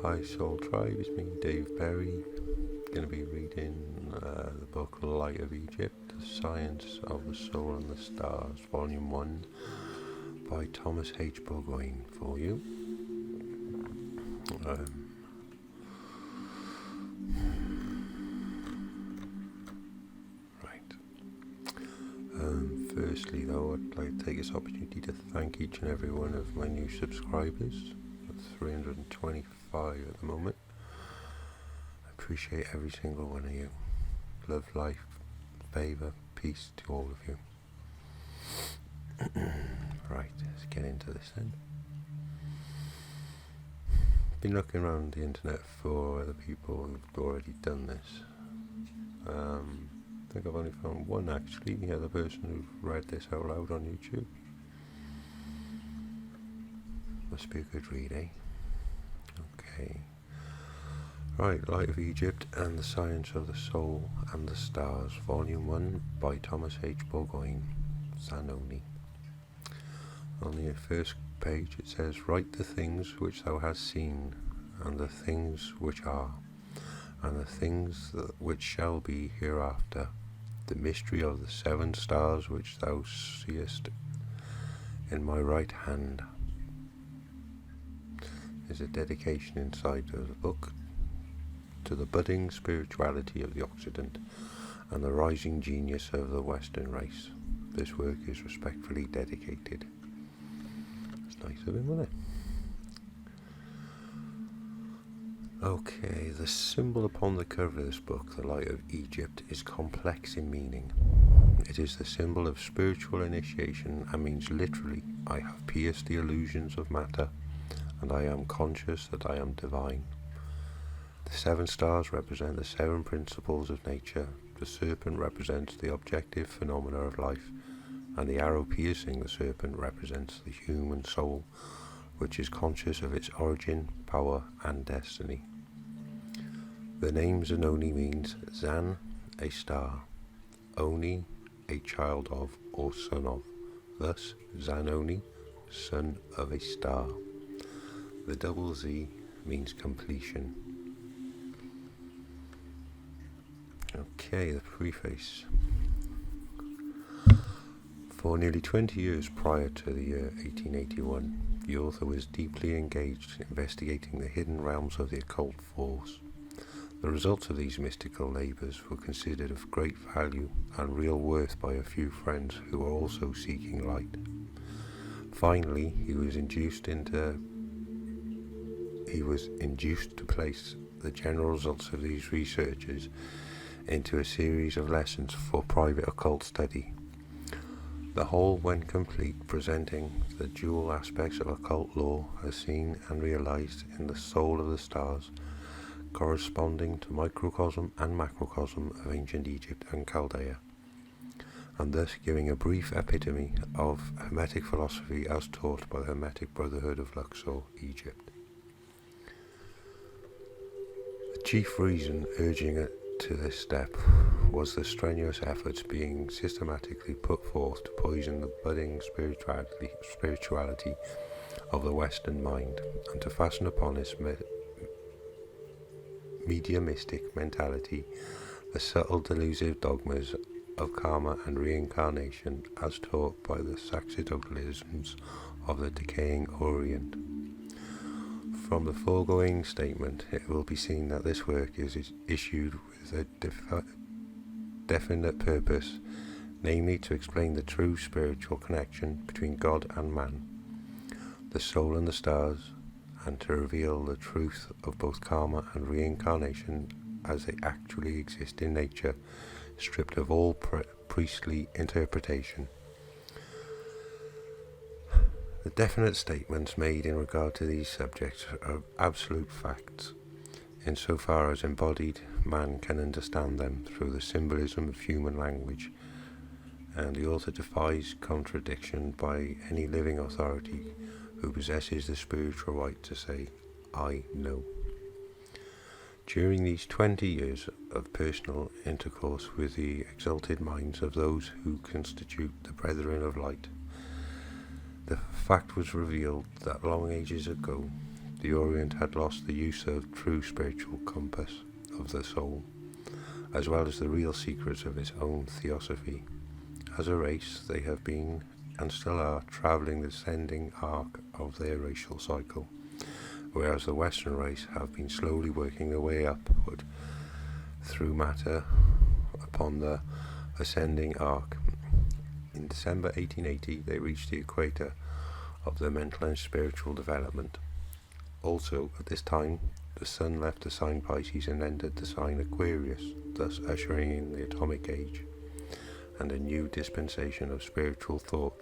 Hi Soul Tribe, it's me Dave Berry. Going to be reading the book Light of Egypt, The Science of the Soul and the Stars, Volume 1 by Thomas H.Burgoyne for you. Firstly though, I'd like to take this opportunity to thank each and every one of my new subscribers. 325 at the moment. I appreciate every single one of you. Love, life, favour, peace to all of you. Right, let's get into this then. Been looking around the internet for other people who've already done this. I think I've only found one actually, the other person who's read this out loud on YouTube. Must be a good read, eh? Okay. Right, Light of Egypt and the Science of the Soul and the Stars, Volume 1 by Thomas H. Burgoyne, Zanoni. On the first page it says, "Write the things which thou hast seen, and the things which are, and the things which shall be hereafter, the mystery of the 7 stars which thou seest in my right hand." There's a dedication inside of the book to the budding spirituality of the Occident and the rising genius of the Western race. This work is respectfully dedicated. It's nice of him, isn't it? Okay, the symbol upon the cover of this book, the Light of Egypt, is complex in meaning. It is the symbol of spiritual initiation and means literally, I have pierced the illusions of matter, and I am conscious that I am divine. The 7 stars represent the 7 principles of nature, the serpent represents the objective phenomena of life, and the arrow piercing the serpent represents the human soul, which is conscious of its origin, power, and destiny. The name Zanoni means Zan, a star, Oni, a child of or son of, thus Zanoni, son of a star. The double Z means completion. Okay, the preface. For nearly 20 years prior to the year 1881, the author was deeply engaged in investigating the hidden realms of the occult force. The results of these mystical labours were considered of great value and real worth by a few friends who were also seeking light. Finally, he was induced to place the general results of these researches into a series of lessons for private occult study. The whole, when complete, presenting the dual aspects of occult law as seen and realized in the soul of the stars, corresponding to microcosm and macrocosm of ancient Egypt and Chaldea, and thus giving a brief epitome of Hermetic philosophy as taught by the Hermetic Brotherhood of Luxor, Egypt. The chief reason urging it to this step was the strenuous efforts being systematically put forth to poison the budding spirituality of the Western mind, and to fasten upon its mediumistic mentality the subtle delusive dogmas of karma and reincarnation as taught by the sacerdotalisms of the decaying Orient. From the foregoing statement, it will be seen that this work is issued with a definite purpose, namely to explain the true spiritual connection between God and man, the soul and the stars, and to reveal the truth of both karma and reincarnation as they actually exist in nature, stripped of all priestly interpretation. The definite statements made in regard to these subjects are absolute facts, insofar as embodied man can understand them through the symbolism of human language, and the author defies contradiction by any living authority who possesses the spiritual right to say, I know. During these 20 years of personal intercourse with the exalted minds of those who constitute the Brethren of Light, the fact was revealed that long ages ago the Orient had lost the use of true spiritual compass of the soul, as well as the real secrets of its own theosophy. As a race, they have been, and still are, travelling the descending arc of their racial cycle, whereas the Western race have been slowly working their way upward through matter upon the ascending arc. In December 1880, they reached the equator of their mental and spiritual development. Also, at this time, the Sun left the sign Pisces and entered the sign Aquarius, thus ushering in the atomic age and a new dispensation of spiritual thought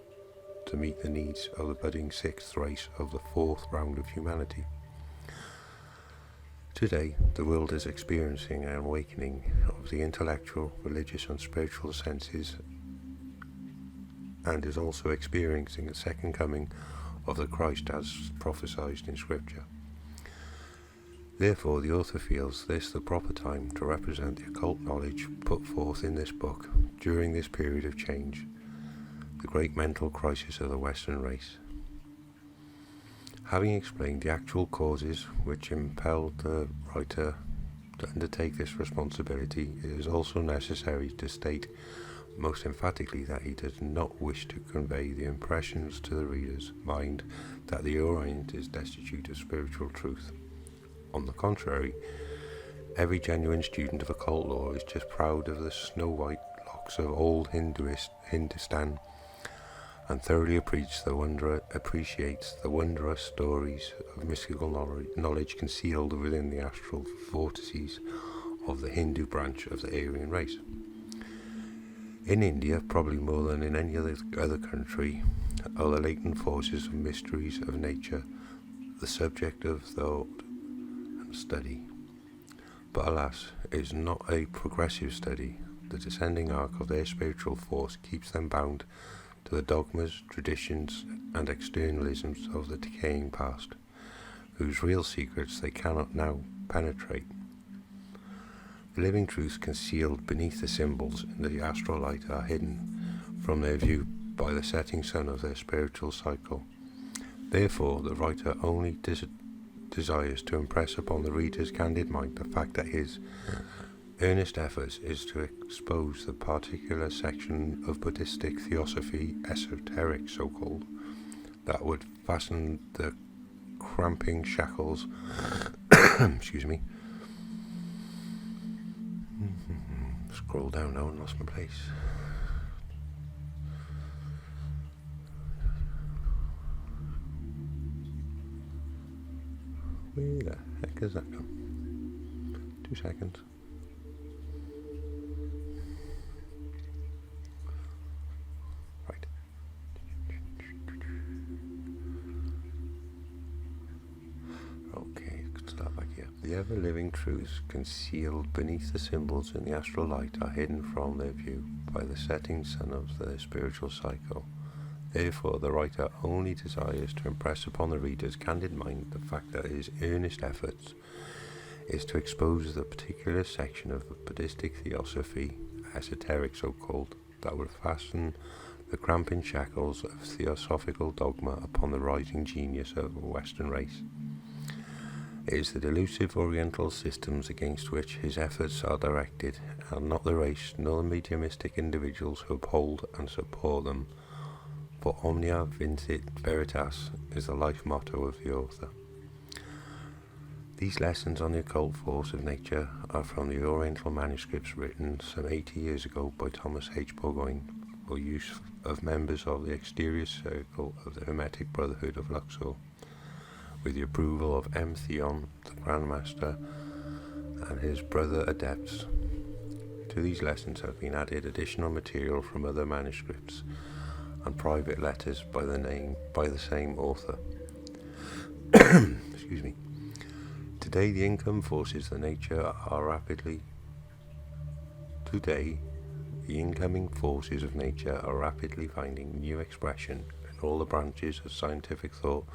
to meet the needs of the budding sixth race of the fourth round of humanity. Today, the world is experiencing an awakening of the intellectual, religious and spiritual senses, and is also experiencing the second coming of the Christ as prophesied in Scripture. Therefore, the author feels this the proper time to represent the occult knowledge put forth in this book during this period of change, the great mental crisis of the Western race. Having explained the actual causes which impelled the writer to undertake this responsibility, it is also necessary to state most emphatically that he does not wish to convey the impressions to the reader's mind that the Orient is destitute of spiritual truth. On the contrary, every genuine student of occult law is just proud of the snow-white locks of old Hindustan and thoroughly appreciates the wondrous stories of mystical knowledge concealed within the astral vortices of the Hindu branch of the Aryan race. In India, probably more than in any other country, are the latent forces and mysteries of nature the subject of thought and study. But alas, it is not a progressive study. The descending arc of their spiritual force keeps them bound to the dogmas, traditions, and externalisms of the decaying past, whose real secrets they cannot now penetrate. The living truths concealed beneath the symbols in the astral light are hidden from their view by the setting sun of their spiritual cycle. Therefore, the writer only desires to impress upon the reader's candid mind the fact that his earnest efforts is to expose the particular section of Buddhistic theosophy, esoteric so-called, that would fasten the cramping shackles excuse me. Scroll down now and lost my place. Where the heck has that gone? 2 seconds. Right. Okay, let's start back here. The ever-living truths concealed beneath the symbols in the astral light are hidden from their view by the setting sun of their spiritual cycle. Therefore, the writer only desires to impress upon the reader's candid mind the fact that his earnest efforts is to expose the particular section of the Buddhistic theosophy, esoteric so-called, that would fasten the cramping shackles of theosophical dogma upon the rising genius of a Western race. It is the delusive Oriental systems against which his efforts are directed, and not the race nor the mediumistic individuals who uphold and support them. For omnia vincit veritas is the life motto of the author. These lessons on the occult force of nature are from the Oriental manuscripts written some 80 years ago by Thomas H.Burgoyne for use of members of the exterior circle of the Hermetic Brotherhood of Luxor, with the approval of M. Theon, the Grand Master, and his brother adepts. To these lessons have been added additional material from other manuscripts and private letters by the same author. Excuse me. Today, the income forces of nature are rapidly finding new expression in all the branches of scientific thought,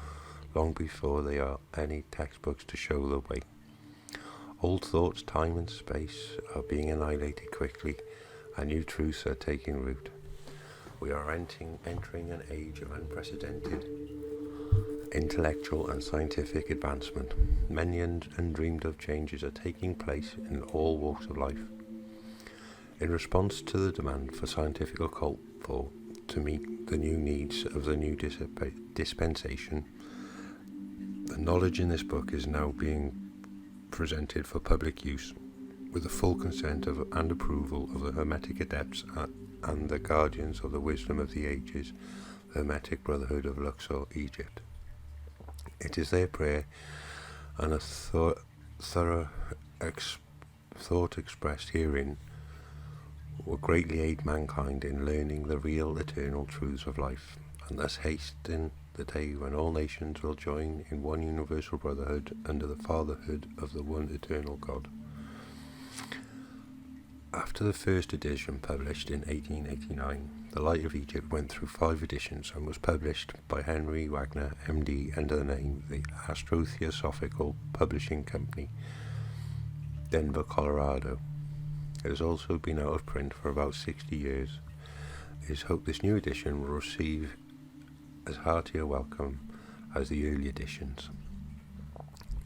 long before there are any textbooks to show the way. Old thoughts, time and space, are being annihilated quickly, and new truths are taking root. We are entering an age of unprecedented intellectual and scientific advancement. Many undreamed of changes are taking place in all walks of life. In response to the demand for scientific occult thought to meet the new needs of the new dispensation, the knowledge in this book is now being presented for public use with the full consent of and approval of the Hermetic Adepts and the guardians of the wisdom of the ages, the Hermetic Brotherhood of Luxor, Egypt. It is their prayer and a thought expressed herein will greatly aid mankind in learning the real eternal truths of life, and thus hasten the day when all nations will join in one universal brotherhood under the fatherhood of the one eternal God. After the first edition, published in 1889, The Light of Egypt went through 5 editions and was published by Henry Wagner, MD, under the name the Astrotheosophical Publishing Company, Denver, Colorado. It has also been out of print for about 60 years. It is hoped this new edition will receive as hearty a welcome as the early editions.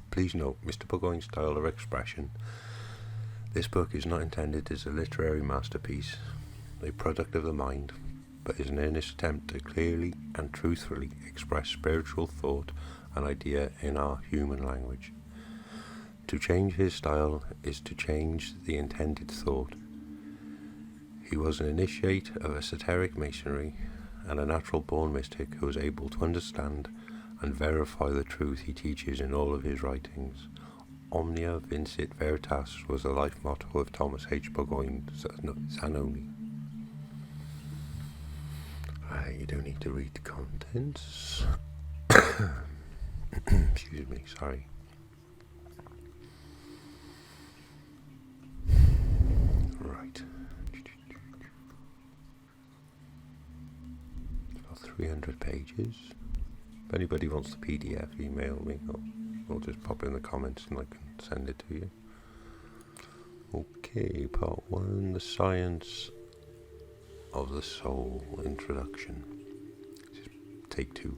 Please note, Mr. Burgoyne's style of expression. This book is not intended as a literary masterpiece, a product of the mind, but is an earnest attempt to clearly and truthfully express spiritual thought and idea in our human language. To change his style is to change the intended thought. He was an initiate of esoteric masonry and a natural-born mystic who was able to understand and verify the truth he teaches in all of his writings. Omnia vincit veritas was the life motto of Thomas H.Burgoyne Zanoni. You don't need to read the contents. Excuse me, sorry. Right. About 300 pages. If anybody wants the PDF, email me, or just pop it in the comments and I can send it to you. Okay, part 1, the science of the soul, introduction. This is take 2.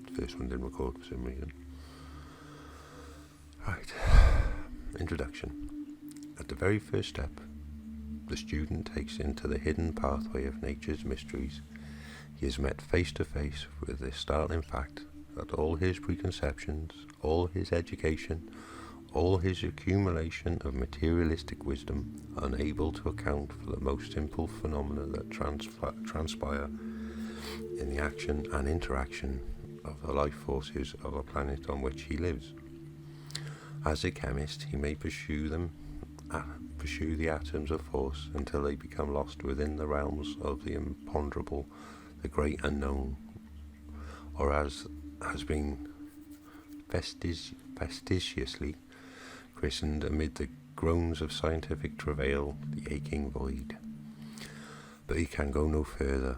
The first one didn't record for some reason. Right, introduction. At the very first step, the student takes into the hidden pathway of nature's mysteries. He is met face to face with the startling fact that all his preconceptions, all his education, all his accumulation of materialistic wisdom are unable to account for the most simple phenomena that transpire in the action and interaction of the life forces of a planet on which he lives. As a chemist, he may pursue the atoms of force until they become lost within the realms of the imponderable, the great unknown, or as has been facetiously christened amid the groans of scientific travail, the aching void. But he can go no further.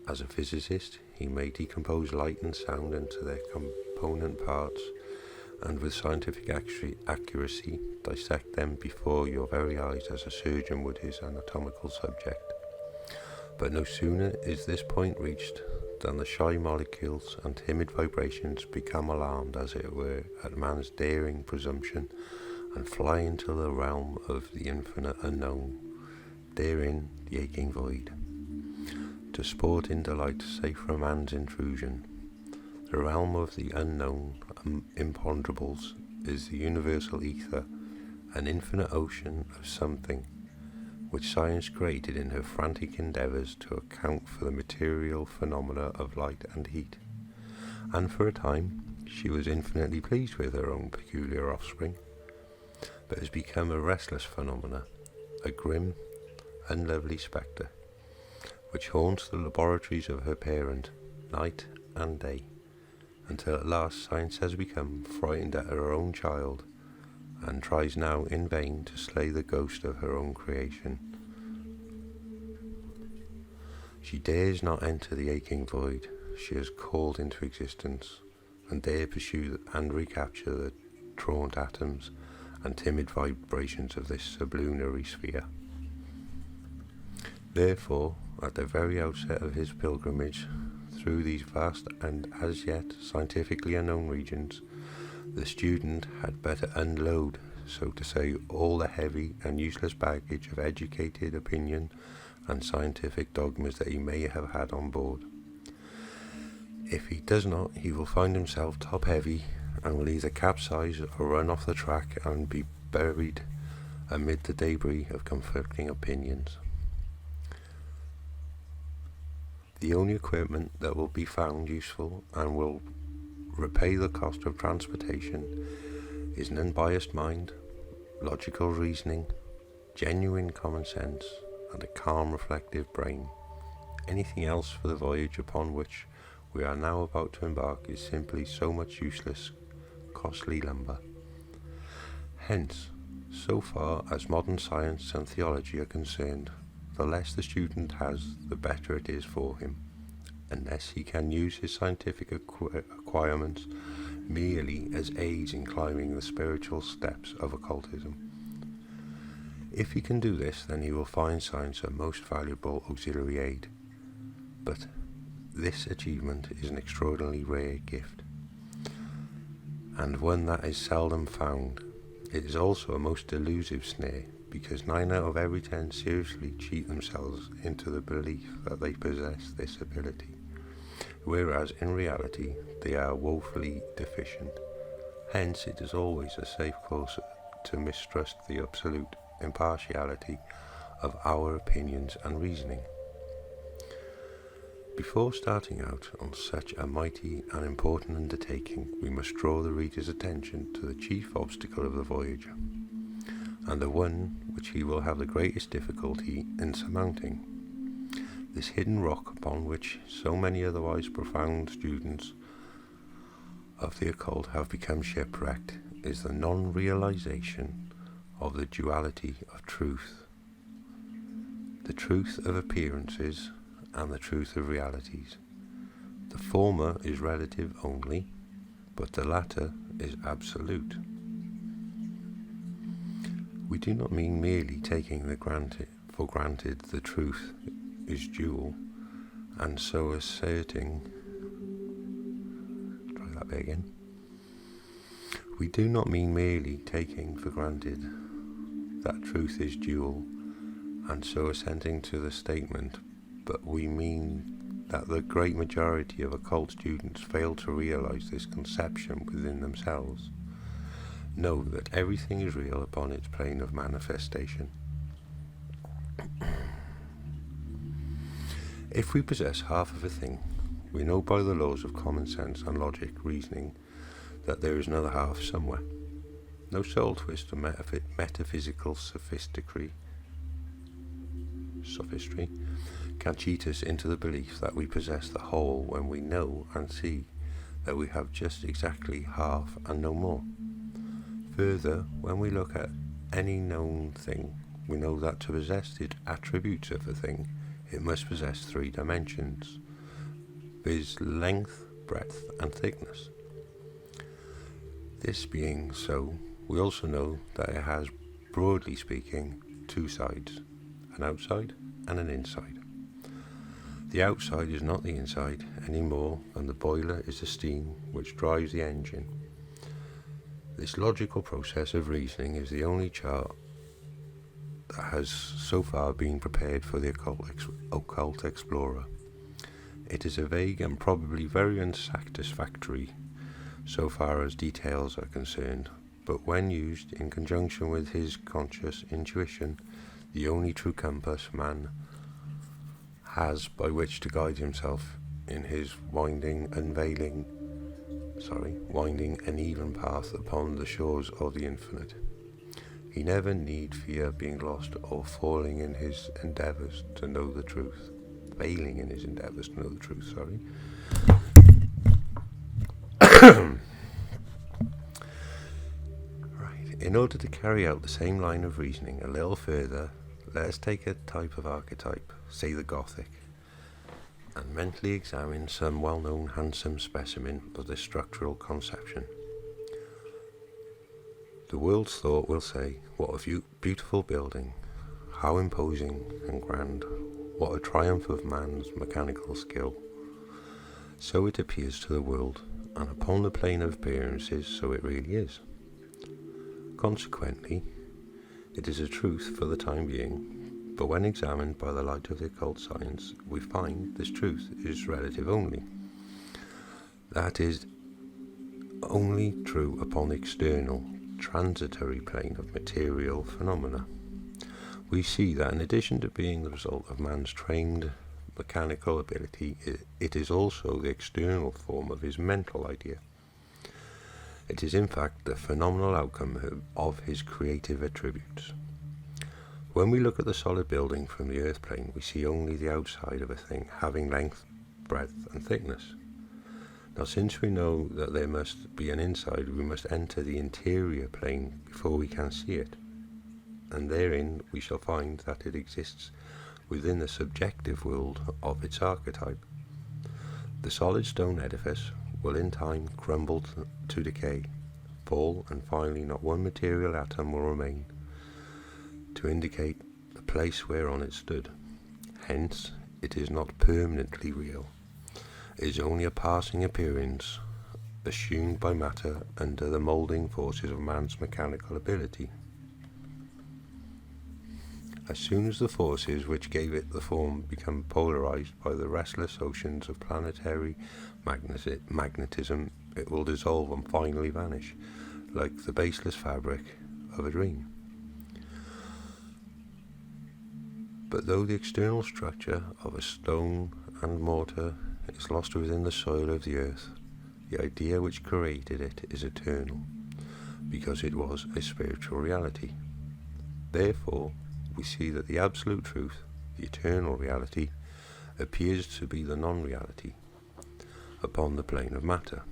As a physicist, he may decompose light and sound into their component parts, and with scientific accuracy dissect them before your very eyes as a surgeon would his anatomical subject. But no sooner is this point reached than the shy molecules and timid vibrations become alarmed, as it were, at man's daring presumption, and fly into the realm of the infinite unknown, therein the aching void, to sport in delight safe from man's intrusion. The realm of the unknown imponderables is the universal ether, an infinite ocean of something, which science created in her frantic endeavours to account for the material phenomena of light and heat. And for a time she was infinitely pleased with her own peculiar offspring, but has become a restless phenomena, a grim, unlovely spectre, which haunts the laboratories of her parent, night and day, until at last science has become frightened at her own child, and tries now in vain to slay the ghost of her own creation. She dares not enter the aching void she has called into existence, and dare pursue and recapture the truant atoms and timid vibrations of this sublunary sphere. Therefore, at the very outset of his pilgrimage through these vast and as yet scientifically unknown regions, the student had better unload, so to say, all the heavy and useless baggage of educated opinion and scientific dogmas that he may have had on board. If he does not, he will find himself top heavy and will either capsize or run off the track and be buried amid the debris of conflicting opinions. The only equipment that will be found useful and will repay the cost of transportation is an unbiased mind, logical reasoning, genuine common sense, and a calm reflective brain. Anything else for the voyage upon which we are now about to embark is simply so much useless, costly lumber. Hence, so far as modern science and theology are concerned, the less the student has, the better it is for him, unless he can use his scientific acquirements merely as aids in climbing the spiritual steps of occultism. If he can do this, then he will find science a most valuable auxiliary aid. But this achievement is an extraordinarily rare gift, and one that is seldom found. It is also a most delusive snare, because 9 out of every 10 seriously cheat themselves into the belief that they possess this ability, whereas in reality they are woefully deficient. Hence it is always a safe course to mistrust the absolute impartiality of our opinions and reasoning. Before starting out on such a mighty and important undertaking, we must draw the reader's attention to the chief obstacle of the voyager, and the one which he will have the greatest difficulty in surmounting. This hidden rock upon which so many otherwise profound students of the occult have become shipwrecked is the non-realization of the duality of truth, the truth of appearances and the truth of realities. The former is relative only, but the latter is absolute. We do not mean merely taking for granted the truth is dual, and so asserting. Try that bit again. We do not mean merely taking for granted that truth is dual, and so assenting to the statement, but we mean that the great majority of occult students fail to realize this conception within themselves. Know that everything is real upon its plane of manifestation. If we possess half of a thing, we know by the laws of common sense and logic reasoning that there is another half somewhere. No soul twist or metaphysical sophistry can cheat us into the belief that we possess the whole when we know and see that we have just exactly half and no more. Further, when we look at any known thing, we know that to possess the attributes of a thing, it must possess 3 dimensions, viz. Length, breadth and thickness. This being so, we also know that it has, broadly speaking, 2 sides, an outside and an inside. The outside is not the inside any more than the boiler is the steam which drives the engine. This logical process of reasoning is the only chart that has so far been prepared for the occult explorer. It is a vague and probably very unsatisfactory so far as details are concerned, but when used in conjunction with his conscious intuition, the only true compass man has by which to guide himself in his winding uneven path upon the shores of the infinite. He never need fear being lost or falling in his endeavours to know the truth. Failing in his endeavours to know the truth, Right. In order to carry out the same line of reasoning a little further, let us take a type of archetype, say the Gothic, and mentally examine some well-known handsome specimen of this structural conception. The world's thought will say, what a beautiful building, how imposing and grand, what a triumph of man's mechanical skill. So it appears to the world, and upon the plane of appearances, so it really is. Consequently, it is a truth for the time being, but when examined by the light of the occult science, we find this truth is relative only. That is only true upon the external, transitory plane of material phenomena. We see that in addition to being the result of man's trained mechanical ability, it is also the external form of his mental idea. It is in fact the phenomenal outcome of his creative attributes. When we look at the solid building from the earth plane, we see only the outside of a thing, having length, breadth and thickness. Now, since we know that there must be an inside, we must enter the interior plane before we can see it, and therein we shall find that it exists within the subjective world of its archetype. The solid stone edifice will in time crumble to decay, fall, and finally not one material atom will remain to indicate the place whereon it stood. Hence, it is not permanently real. It is only a passing appearance assumed by matter under the moulding forces of man's mechanical ability. As soon as the forces which gave it the form become polarized by the restless oceans of planetary magnetism, it will dissolve and finally vanish, like the baseless fabric of a dream. But though the external structure of a stone and mortar is lost within the soil of the earth, the idea which created it is eternal, because it was a spiritual reality. Therefore, we see that the absolute truth, the eternal reality, appears to be the non-reality upon the plane of matter,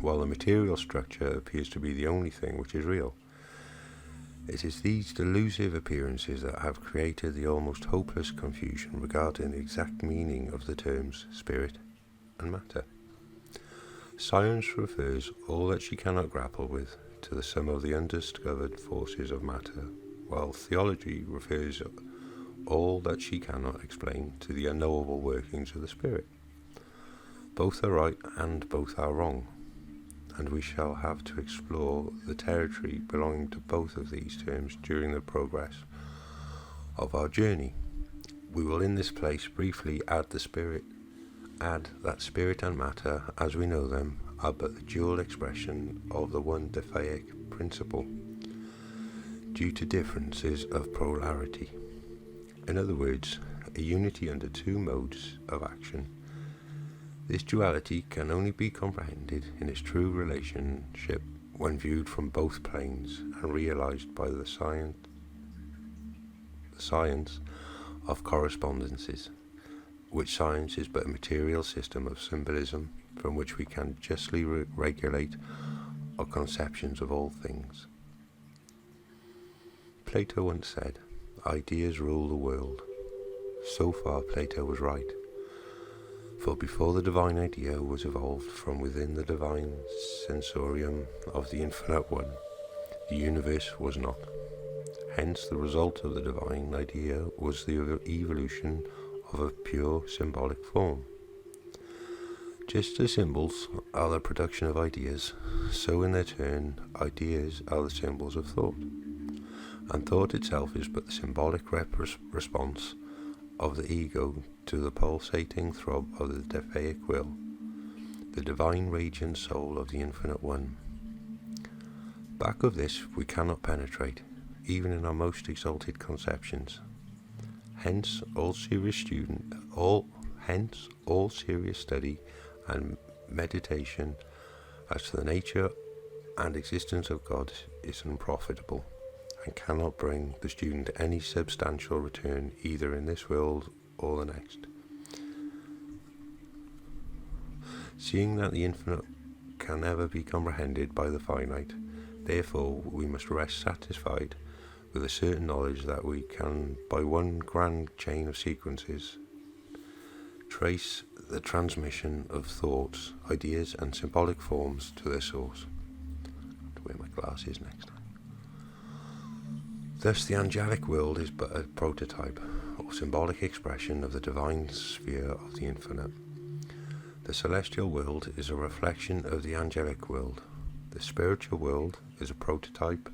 while the material structure appears to be the only thing which is real. It is these delusive appearances that have created the almost hopeless confusion regarding the exact meaning of the terms spirit and matter. Science refers all that she cannot grapple with to the sum of the undiscovered forces of matter, while theology refers all that she cannot explain to the unknowable workings of the spirit. Both are right and both are wrong, and we shall have to explore the territory belonging to both of these terms during the progress of our journey. We will in this place briefly add that spirit and matter, as we know them, are but the dual expression of the one Defaic principle, due to differences of polarity. In other words, a unity under two modes of action. This duality can only be comprehended in its true relationship when viewed from both planes and realized by the science of correspondences, which science is but a material system of symbolism from which we can justly regulate our conceptions of all things. Plato once said, "Ideas rule the world." So far Plato was right, for before the divine idea was evolved from within the divine sensorium of the Infinite One, the universe was not. Hence the result of the divine idea was the evolution of a pure symbolic form. Just as symbols are the production of ideas, so in their turn ideas are the symbols of thought, and thought itself is but the symbolic response of the ego to the pulsating throb of the Defaic will, the divine radiant soul of the Infinite One. Back of this we cannot penetrate, even in our most exalted conceptions. Hence all serious study and meditation as to the nature and existence of God is unprofitable, and cannot bring the student any substantial return either in this world or the next. Seeing that the infinite can never be comprehended by the finite, therefore we must rest satisfied with a certain knowledge that we can, by one grand chain of sequences, trace the transmission of thoughts, ideas and symbolic forms to their source. I have to wear my glasses next time. Thus the angelic world is but a prototype or symbolic expression of the divine sphere of the infinite. The celestial world is a reflection of the angelic world. The spiritual world is a prototype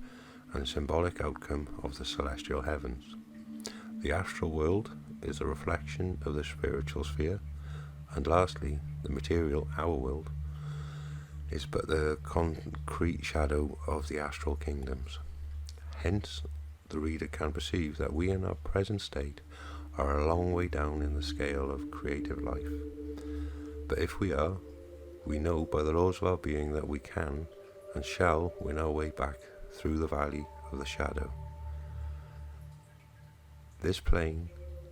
and symbolic outcome of the celestial heavens. The astral world is a reflection of the spiritual sphere. And lastly, the material, our world, is but the concrete shadow of the astral kingdoms. Hence, the reader can perceive that we in our present state are a long way down in the scale of creative life. But if we are, we know by the laws of our being that we can and shall win our way back through the valley of the shadow. This plane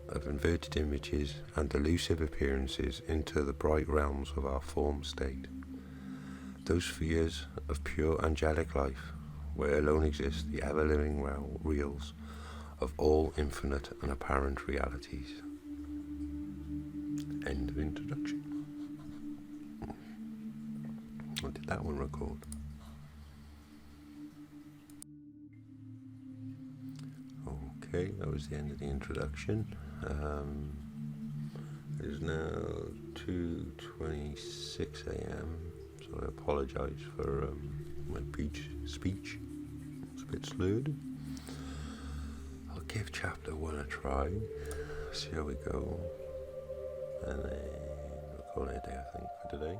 of inverted images and elusive appearances into the bright realms of our form state. Those spheres of pure angelic life, where alone exist the ever-living reals of all infinite and apparent realities. End of introduction. Or did that one record? Okay, that was the end of the introduction. It is now 2:26 a.m. So I apologise for my speech. It's a bit slurred. I'll give chapter 1 a try, see how we go, and then we'll call it a day, I think, for today.